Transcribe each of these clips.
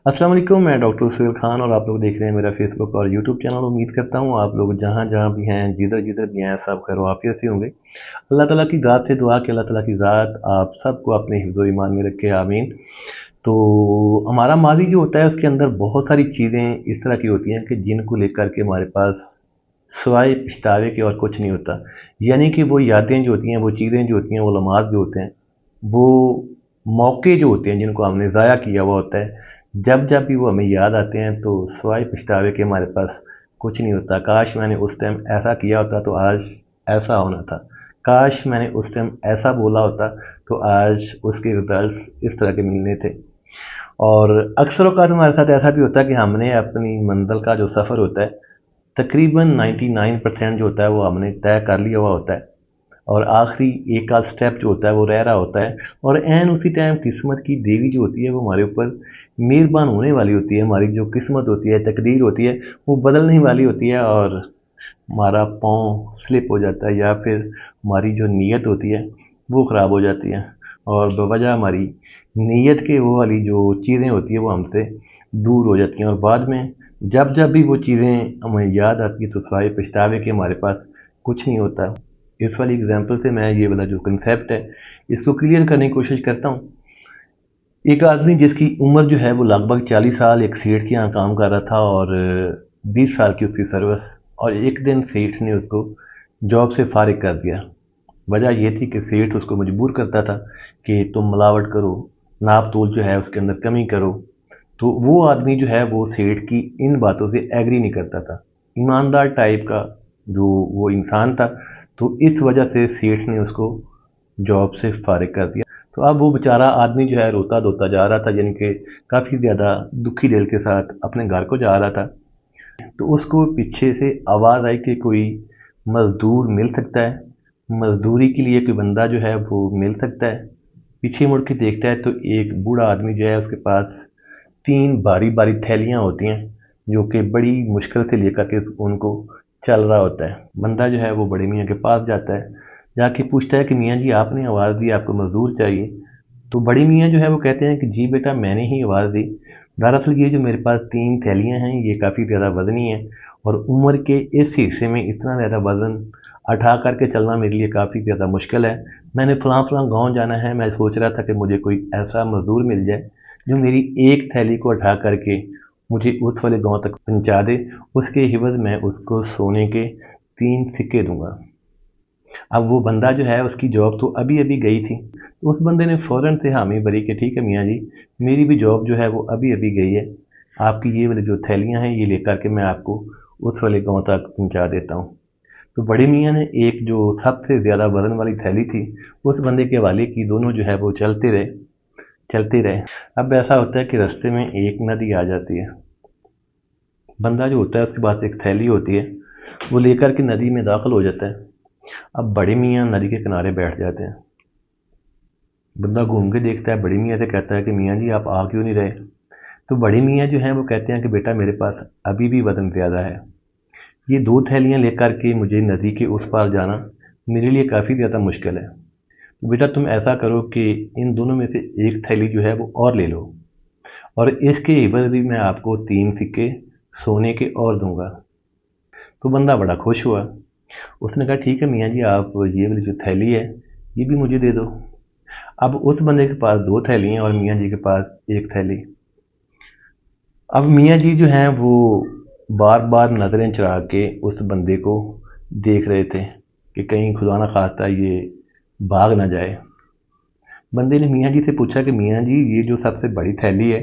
अस्सलाम वालेकुम, मैं डॉक्टर सुहेल खान और आप लोग देख रहे हैं मेरा फेसबुक और यूट्यूब चैनल। उम्मीद करता हूँ आप लोग जहाँ जहाँ भी हैं, जिधर जिधर भी हैं, सब खैर वाफियत से होंगे। अल्लाह ताला की ज़ात से दुआ कि अल्लाह ताला की ज़ात आप सबको अपने हिफ्ज़ ईमान में रखे, आमीन। तो हमारा माज़ी जो होता है उसके अंदर बहुत सारी चीज़ें इस तरह की होती हैं कि जिनको लेकर के हमारे पास सिवाय पछतावे के और कुछ नहीं होता। यानी कि वो यादें जो होती हैं, वो चीज़ें जो होती हैं, वो लम्हात जो होते हैं, वो मौके जो होते हैं जिनको हमने ज़ाया किया हुआ होता है, जब जब भी वो हमें याद आते हैं तो सिवाय पछतावे के हमारे पास कुछ नहीं होता। काश मैंने उस टाइम ऐसा किया होता तो आज ऐसा होना था। काश मैंने उस टाइम ऐसा बोला होता तो आज उसके रिजल्ट इस तरह के मिलने थे। और अक्सर औक़ात हमारे साथ ऐसा भी होता है कि हमने अपनी मंज़िल का जो सफ़र होता है, तकरीबन 99% जो होता है वो हमने तय कर लिया हुआ होता है, और आखिरी एक आध स्टेप जो होता है वो रह रहा होता है। और ऐन उसी टाइम किस्मत की देवी जो होती है वो हमारे ऊपर मेहरबान होने वाली होती है। हमारी जो किस्मत होती है, तकदीर होती है, वो बदलने वाली होती है और हमारा पाँव स्लिप हो जाता है, या फिर हमारी जो नीयत होती है वो ख़राब हो जाती है, और बवजह हमारी नीयत के वो वाली जो चीज़ें होती हैं वो हमसे दूर हो जाती हैं। और बाद में जब जब भी वो चीज़ें हमें याद आती है तो सिवाय पछतावे के हमारे पास कुछ नहीं होता। इस वाली एग्जांपल से मैं ये वाला जो कंसेप्ट है इसको क्लियर करने की कोशिश करता हूँ। एक आदमी जिसकी उम्र जो है वो लगभग 40 साल एक सेठ के यहाँ काम कर रहा था, और 20 साल की उसकी सर्विस, और एक दिन सेठ ने उसको जॉब से फारिग कर दिया। वजह ये थी कि सेठ उसको मजबूर करता था कि तुम मिलावट करो, नाप तोल जो है उसके अंदर कमी करो। तो वो आदमी जो है वो सेठ की इन बातों से एग्री नहीं करता था, ईमानदार टाइप का जो वो इंसान था। तो इस वजह से सेठ ने उसको जॉब से फारिग कर दिया। तो अब वो बेचारा आदमी जो है रोता धोता जा रहा था, यानी कि काफ़ी ज़्यादा दुखी दिल के साथ अपने घर को जा रहा था। तो उसको पीछे से आवाज़ आई कि कोई मज़दूर मिल सकता है, मज़दूरी के लिए कोई बंदा जो है वो मिल सकता है। पीछे मुड़ के देखता है तो एक बूढ़ा आदमी जो है उसके पास 3 भारी-भारी थैलियाँ होती हैं, जो कि बड़ी मुश्किल से लेकर के उनको चल रहा होता है। बंदा जो है वो बड़े मियाँ के पास जाता है, जाके पूछता है कि मियाँ जी आपने आवाज़ दी, आपको मज़दूर चाहिए। तो बड़े मियाँ जो है वो कहते हैं कि जी बेटा मैंने ही आवाज़ दी। दरअसल ये जो मेरे पास 3 थैलियाँ हैं ये काफ़ी ज़्यादा वज़नी हैं, और उम्र के इस हिस्से में इतना ज़्यादा वज़न उठा करके चलना मेरे लिए काफ़ी ज़्यादा मुश्किल है। मैंने फलाँ-फलाँ गाँव जाना है, मैं सोच रहा था कि मुझे कोई ऐसा मज़दूर मिल जाए जो मेरी एक थैली को उठा करके मुझे उस वाले गाँव तक पहुँचा दे। उसके हिवज़ मैं उसको सोने के 3 सिक्के दूँगा। अब वो बंदा जो है उसकी जॉब तो अभी-अभी गई थी। तो उस बंदे ने फ़ौरन से हामी भरी कि ठीक है मियाँ जी, मेरी भी जॉब जो है वो अभी-अभी गई है। आपकी ये वाली जो थैलियाँ हैं ये लेकर के मैं आपको उस वाले गाँव तक पहुँचा देता हूँ। तो बड़े मियाँ ने एक जो सबसे ज़्यादा वज़न वाली थैली थी उस बंदे के हवाले की, दोनों जो है वो चलते रहे, चलते रहे। अब ऐसा होता है कि रास्ते में एक नदी आ जाती है। बंदा जो होता है उसके पास एक थैली होती है, वो लेकर के नदी में दाखिल हो जाता है। अब बड़े मियाँ नदी के किनारे बैठ जाते हैं। बंदा घूम के देखता है, बड़े मियाँ से कहता है कि मियाँ जी आप आ क्यों नहीं रहे? तो बड़े मियाँ जो हैं वो कहते हैं कि बेटा मेरे पास अभी भी वज़न ज़्यादा है। ये 2 थैलियाँ लेकर के मुझे नदी के उस पार जाना मेरे लिए काफ़ी ज़्यादा मुश्किल है। तो बेटा तुम ऐसा करो कि इन दोनों में से एक थैली जो है वो और ले लो, और इसके एवज़ भी मैं आपको 3 सिक्के सोने के और दूँगा। तो बंदा बड़ा खुश हुआ। उसने कहा ठीक है मियाँ जी, आप ये वाली जो थैली है ये भी मुझे दे दो। अब उस बंदे के पास 2 थैली हैं और मियाँ जी के पास 1 थैली। अब मियाँ जी जो हैं वो बार-बार नज़रें चढ़ा के उस बंदे को देख रहे थे कि कहीं खुदा ना ख़ास्ता ये भाग ना जाए। बंदे ने मियाँ जी से पूछा कि मियाँ जी ये जो सबसे बड़ी थैली है,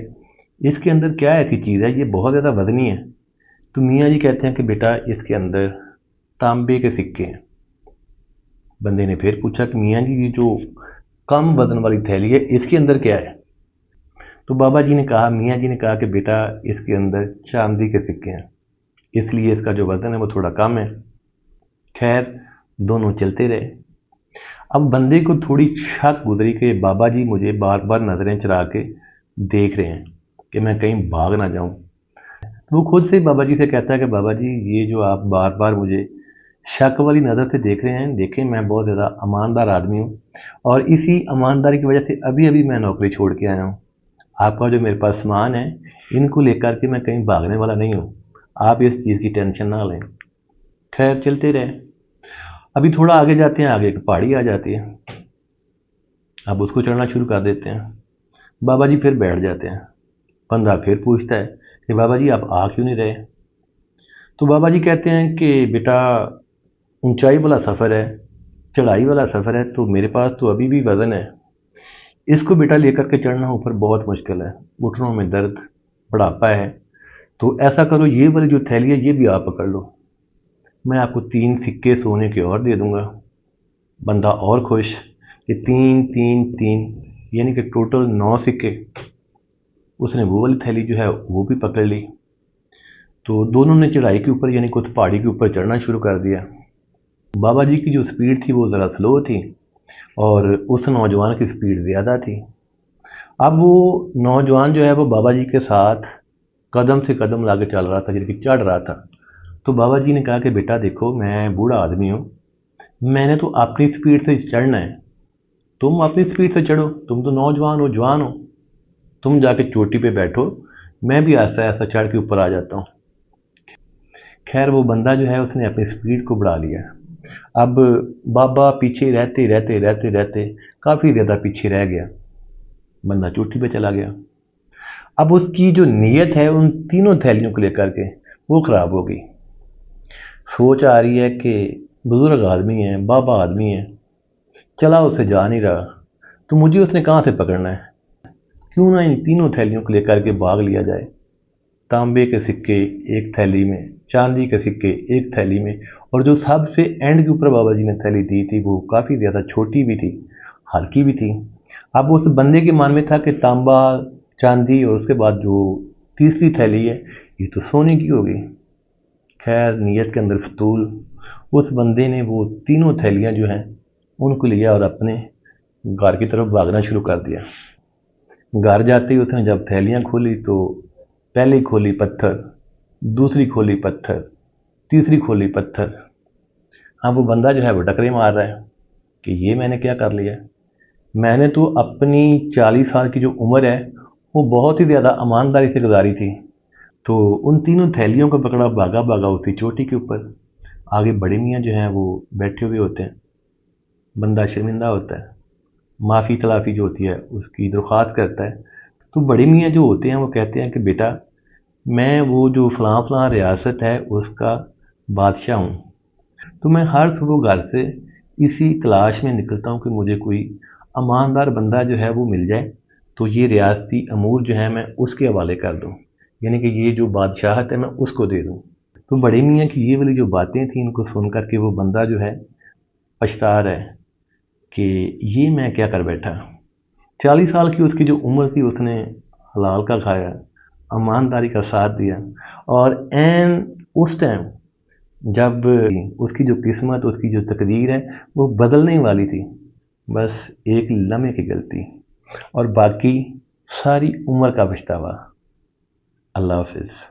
इसके अंदर क्या ऐसी चीज़ है, ये बहुत ज़्यादा वज़नी है। तो मियाँ जी कहते हैं कि बेटा इसके अंदर तांबे के सिक्के हैं। बंदे ने फिर पूछा कि मियाँ जी ये जो कम वज़न वाली थैली है इसके अंदर क्या है? तो बाबा जी ने कहा, मियाँ जी ने कहा कि बेटा इसके अंदर चांदी के सिक्के हैं, इसलिए इसका जो वज़न है वो थोड़ा कम है। खैर दोनों चलते रहे। अब बंदे को थोड़ी शक गुजरी कि बाबा जी मुझे बार बार नज़रें चढ़ा के देख रहे हैं कि मैं कहीं भाग ना जाऊं। तो वो खुद से बाबा जी से कहता है कि बाबा जी ये जो आप बार बार मुझे शक वाली नज़र से देख रहे हैं, देखें मैं बहुत ज़्यादा ईमानदार आदमी हूँ, और इसी ईमानदारी की वजह से अभी अभी मैं नौकरी छोड़ के आया हूँ। आपका जो मेरे पास सामान है इनको लेकर के मैं कहीं भागने वाला नहीं हूँ, आप इस चीज़ की टेंशन ना लें। खैर चलते रहे। अभी थोड़ा आगे जाते हैं, आगे एक पहाड़ी आ जाती है। अब उसको चढ़ना शुरू कर देते हैं। बाबा जी फिर बैठ जाते हैं। बंदा फिर पूछता है कि बाबा जी आप आ क्यों नहीं रहे? तो बाबा जी कहते हैं कि बेटा ऊंचाई वाला सफ़र है, चढ़ाई वाला सफ़र है, तो मेरे पास तो अभी भी वज़न है, इसको बेटा लेकर के चढ़ना ऊपर बहुत मुश्किल है, घुटनों में दर्द, बुढ़ापा है। तो ऐसा करो ये वाली जो थैली है ये भी आप पकड़ लो, मैं आपको 3 सिक्के सोने के और दे दूंगा। बंदा और खुश कि 3 3 3 यानी कि टोटल 9 सिक्के। उसने वो वाली थैली जो है वो भी पकड़ ली। तो दोनों ने चढ़ाई के ऊपर यानी कि उस पहाड़ी के ऊपर चढ़ना शुरू कर दिया। बाबा जी की जो स्पीड थी वो ज़रा स्लो थी और उस नौजवान की स्पीड ज़्यादा थी। अब वो नौजवान जो है वो बाबा जी के साथ कदम से कदम लाके चल रहा था, यानी कि चढ़ रहा था। तो बाबा जी ने कहा कि बेटा देखो मैं बूढ़ा आदमी हूँ, मैंने तो अपनी स्पीड से चढ़ना है, तुम अपनी स्पीड से चढ़ो, तुम तो नौजवान हो, जवान हो, तुम जाके चोटी पे बैठो, मैं भी ऐसा ऐसा चढ़ के ऊपर आ जाता हूँ। खैर वो बंदा जो है उसने अपनी स्पीड को बढ़ा लिया। अब बाबा पीछे रहते रहते रहते रहते काफ़ी ज़्यादा पीछे रह गया। बंदा चोटी पे चला गया। अब उसकी जो नीयत है उन तीनों थैलियों को लेकर के वो ख़राब हो गई। सोच आ रही है कि बुज़ुर्ग आदमी है, बाबा आदमी है, चला उससे जा नहीं रहा, तो मुझे उसने कहाँ से पकड़ना है? क्यों ना इन तीनों थैलियों को लेकर के भाग लिया जाए। तांबे के सिक्के एक थैली में, चांदी के सिक्के एक थैली में, और जो सबसे एंड के ऊपर बाबा जी ने थैली दी थी वो काफ़ी ज़्यादा छोटी भी थी, हल्की भी थी। अब उस बंदे के मन में था कि तांबा, चांदी और उसके बाद जो तीसरी थैली है ये तो सोने की होगी। खैर नीयत के अंदर फतूल, उस बंदे ने वो तीनों थैलियाँ जो हैं उनको लिया और अपने घर की तरफ भागना शुरू कर दिया। घर जाते ही उसने जब थैलियाँ खोली तो पहली खोली पत्थर, दूसरी खोली पत्थर, तीसरी खोली पत्थर। हाँ वो बंदा जो है वो टकरे मार रहा है कि ये मैंने क्या कर लिया। मैंने तो अपनी 40 साल की जो उम्र है वो बहुत ही ज़्यादा ईमानदारी से गुजारी थी। तो उन तीनों थैलियों को पकड़ा, भागा भागा उसी चोटी के ऊपर। आगे बड़े मियाँ जो हैं वो बैठे हुए होते हैं। बंदा शर्मिंदा होता है, माफ़ी तलाफ़ी जो होती है उसकी दरख्वास्त करता है। तो बड़े मियाँ जो होते हैं वो कहते हैं कि बेटा मैं वो जो फ़लाँ फ़लाँ रियासत है उसका बादशाह हूँ, तो मैं हर सुबह घर से इसी तलाश में निकलता हूँ कि मुझे कोई ईमानदार बंदा जो है वो मिल जाए, तो ये रियासती अमूर जो है मैं उसके हवाले कर दूँ, यानी कि ये जो बादशाहत है मैं उसको दे दूँ। तो बड़े मियाँ की ये वाली जो बातें थी इनको सुन कर के वो बंदा जो है पछता रहा है कि ये मैं क्या कर बैठा। 40 साल की उसकी जो उम्र थी उसने हलाल का खाया, ईमानदारी का साथ दिया, और ऐन उस टाइम जब उसकी जो किस्मत, उसकी जो तकदीर है वो बदलने वाली थी, बस एक लम्हे की गलती और बाकी सारी उम्र का पछतावा। अल्लाह हाफिज़।